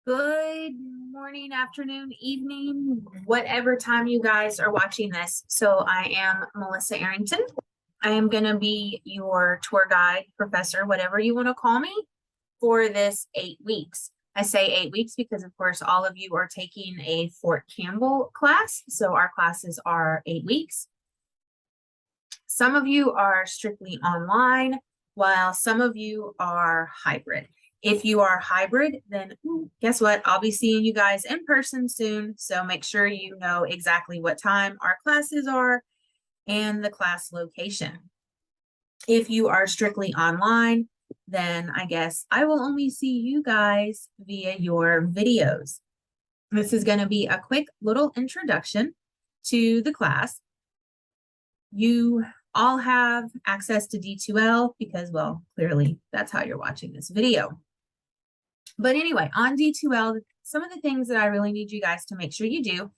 Good morning, afternoon, evening, whatever time you guys are watching this. So I am Melissa Arrington. I am going to be your tour guide, professor, whatever you want to call me, for this 8 weeks. I say 8 weeks because, of course, all of you are taking a Fort Campbell class. So our classes are 8 weeks. Some of you are strictly online, while some of you are hybrid. If you are hybrid, then guess what? I'll be seeing you guys in person soon. So make sure you know exactly what time our classes are and the class location. If you are strictly online, then I guess I will only see you guys via your videos. This is going to be a quick little introduction to the class. You all have access to D2L because, well, clearly that's how you're watching this video. But anyway, on D2L, some of the things that I really need you guys to make sure you do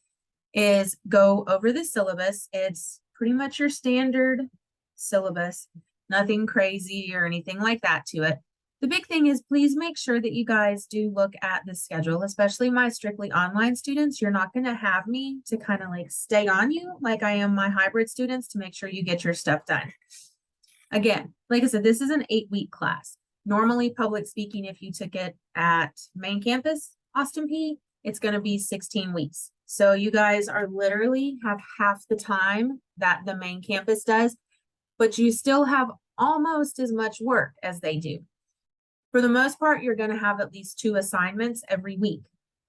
is go over the syllabus. It's pretty much your standard syllabus, nothing crazy or anything like that to it. The big thing is please make sure that you guys do look at the schedule, especially my strictly online students. You're not going to have me to kind of like stay on you like I am my hybrid students to make sure you get your stuff done. Again, like I said, this is an 8-week class. Normally public speaking, if you took it at main campus, Austin P, it's going to be 16 weeks. So you guys are literally have half the time that the main campus does, but you still have almost as much work as they do. For the most part, you're going to have at least 2 assignments every week.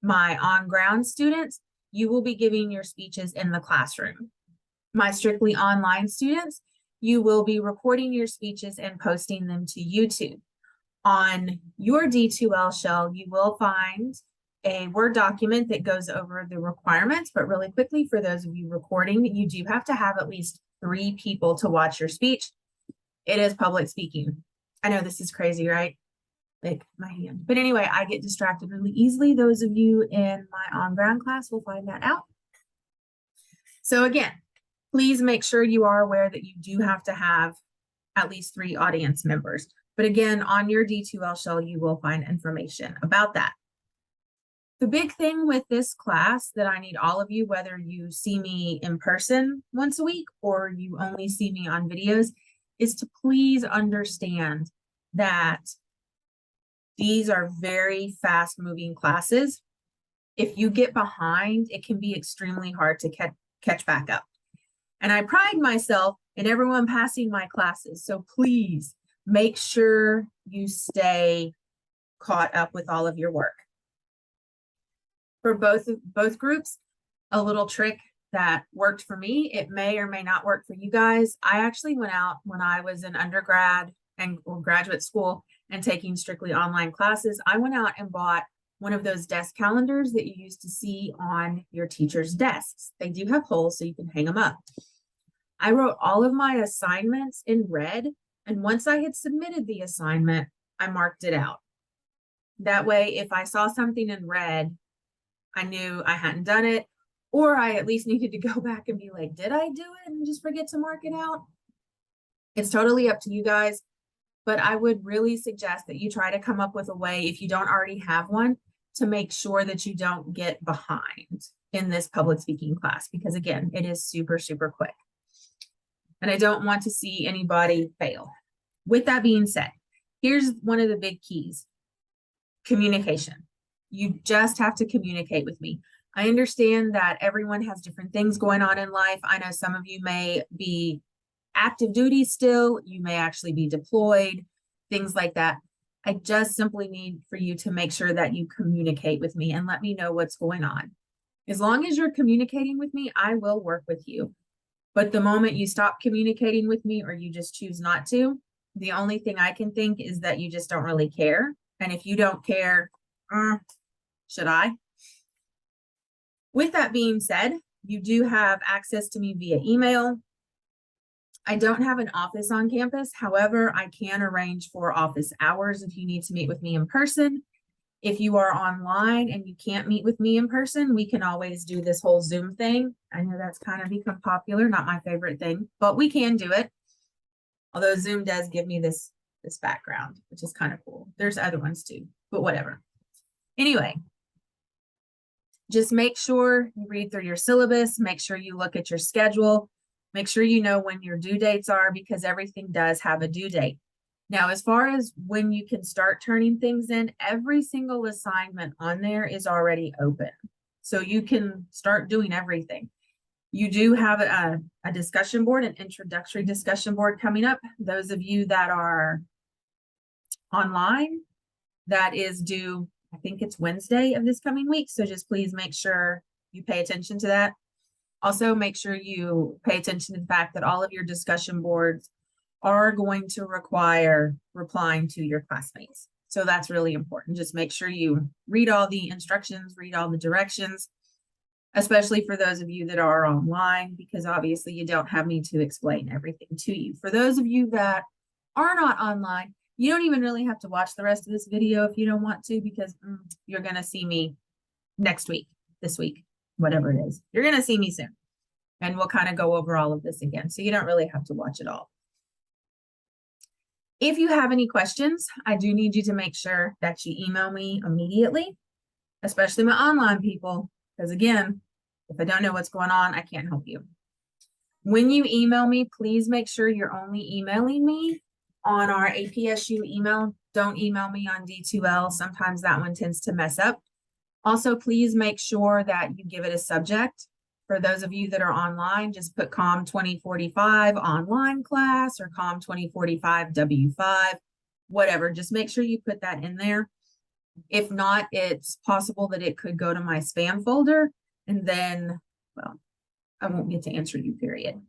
My on-ground students, you will be giving your speeches in the classroom. My strictly online students, you will be recording your speeches and posting them to YouTube. On your D2L shell, you will find a Word document that goes over the requirements, but really quickly for those of you recording, you do have to have at least 3 people to watch your speech. It is public speaking. I know this is crazy, right? Like my hand. But anyway, I get distracted really easily. Those of you in my on-ground class will find that out. So again, please make sure you are aware that you do have to have at least 3 audience members. But again, on your D2L shell, you will find information about that. The big thing with this class that I need all of you, whether you see me in person once a week or you only see me on videos, is to please understand that these are very fast moving classes. If you get behind, it can be extremely hard to catch back up. And I pride myself in everyone passing my classes. So please make sure you stay caught up with all of your work. For both groups, a little trick that worked for me, it may or may not work for you guys. I actually went out when I was in undergrad and graduate school and taking strictly online classes. I went out and bought one of those desk calendars that you used to see on your teacher's desks. They do have holes so you can hang them up. I wrote all of my assignments in red, and once I had submitted the assignment, I marked it out. That way, if I saw something in red, I knew I hadn't done it, or I at least needed to go back and be like, did I do it and just forget to mark it out? It's totally up to you guys, but I would really suggest that you try to come up with a way, if you don't already have one, to make sure that you don't get behind in this public speaking class, because again, it is super, super quick. And I don't want to see anybody fail. With that being said, here's one of the big keys: communication. You just have to communicate with me. I understand that everyone has different things going on in life. I know some of you may be active duty still, you may actually be deployed, things like that. I just simply need for you to make sure that you communicate with me and let me know what's going on. As long as you're communicating with me, I will work with you. But the moment you stop communicating with me or you just choose not to, the only thing I can think is that you just don't really care. And if you don't care, should I? With that being said, you do have access to me via email. I don't have an office on campus. However, I can arrange for office hours if you need to meet with me in person. If you are online and you can't meet with me in person, we can always do this whole Zoom thing. I know that's kind of become popular, not my favorite thing, but we can do it. Although Zoom does give me this background, which is kind of cool. There's other ones too, but whatever. Anyway, Just make sure you read through your syllabus, make sure you look at your schedule, make sure you know when your due dates are because everything does have a due date. Now, as far as when you can start turning things in, every single assignment on there is already open. So you can start doing everything. You do have a discussion board, an introductory discussion board coming up. Those of you that are online, that is due, I think it's Wednesday of this coming week. So just please make sure you pay attention to that. Also, make sure you pay attention to the fact that all of your discussion boards are going to require replying to your classmates. So that's really important. Just make sure you read all the instructions, read all the directions, especially for those of you that are online, because obviously you don't have me to explain everything to you. For those of you that are not online, you don't even really have to watch the rest of this video if you don't want to, because you're going to see me next week, this week, whatever it is. You're going to see me soon. And we'll kind of go over all of this again. So you don't really have to watch it all. If you have any questions, I do need you to make sure that you email me immediately, especially my online people, because again, if I don't know what's going on, I can't help you. When you email me, please make sure you're only emailing me on our APSU email. Don't email me on D2L. Sometimes that one tends to mess up. Also, please make sure that you give it a subject. For those of you that are online, just put Comm 2045 online class or Comm 2045 W5, whatever. Just make sure you put that in there. If not, it's possible that it could go to my spam folder, and then, well, I won't get to answer you, period.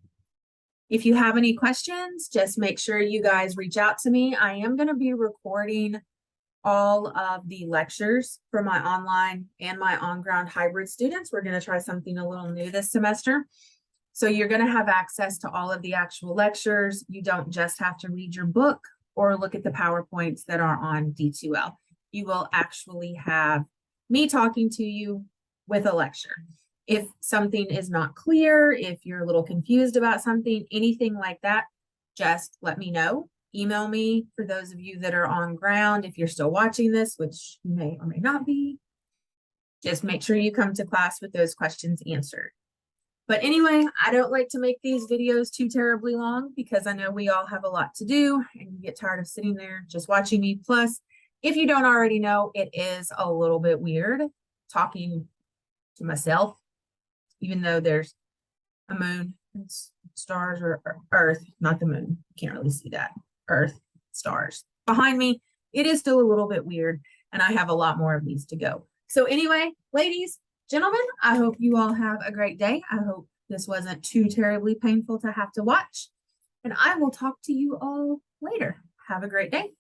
If you have any questions, just make sure you guys reach out to me. I am going to be recording all of the lectures for my online and my on-ground hybrid students. We're going to try something a little new this semester. So you're going to have access to all of the actual lectures. You don't just have to read your book or look at the PowerPoints that are on D2L. You will actually have me talking to you with a lecture. If something is not clear, if you're a little confused about something, anything like that, just let me know. Email me for those of you that are on ground. If you're still watching this, which you may or may not be, just make sure you come to class with those questions answered. But anyway, I don't like to make these videos too terribly long because I know we all have a lot to do and you get tired of sitting there just watching me. Plus, if you don't already know, it is a little bit weird talking to myself, even though there's a moon and stars or Earth, not the moon. You can't really see that. Earth, stars behind me. It is still a little bit weird, and I have a lot more of these to go. So anyway, ladies, gentlemen, I hope you all have a great day. I hope this wasn't too terribly painful to have to watch, and I will talk to you all later. Have a great day.